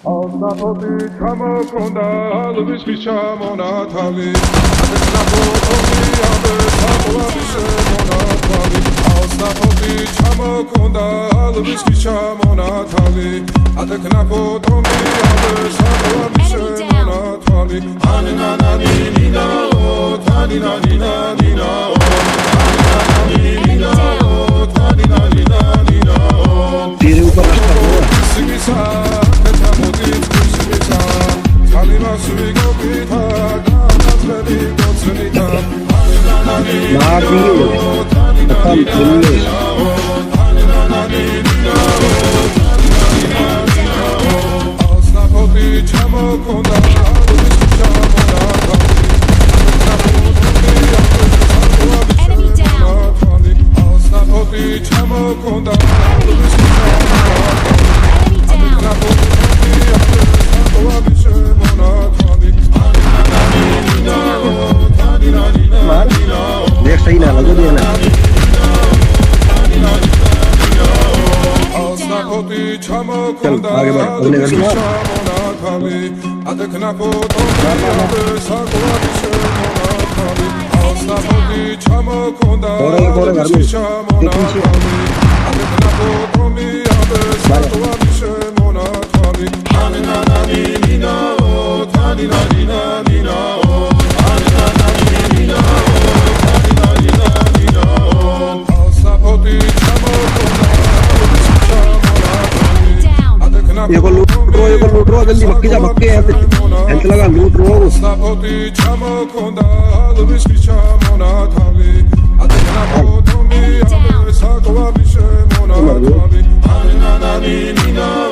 Alsapoti çamakonda almış bir çamona tabi Alsapoti adı sapla bir şemona tabi Alsapoti çamakonda almış bir çamona tabi Adı knapotomi adı sapla bir şemona tabi Anina nina o tanina nina o Anina nina o tanina nina o Biri ऊपर रखता हुआ Simisa Nabi Atam Kille Enemy down. Enemy down. देख सही ना लगे दिया ना चल आगे बढ़ अगले घर में और घर में Down. ये को लूट रो जल्दी मक्की जा मक्के हैं हेल्थ लगा लूट रो Alsapoti çamakonda almış bir çamona tabi Adı knapotomi adı sakla bir şemona tabi Anina nina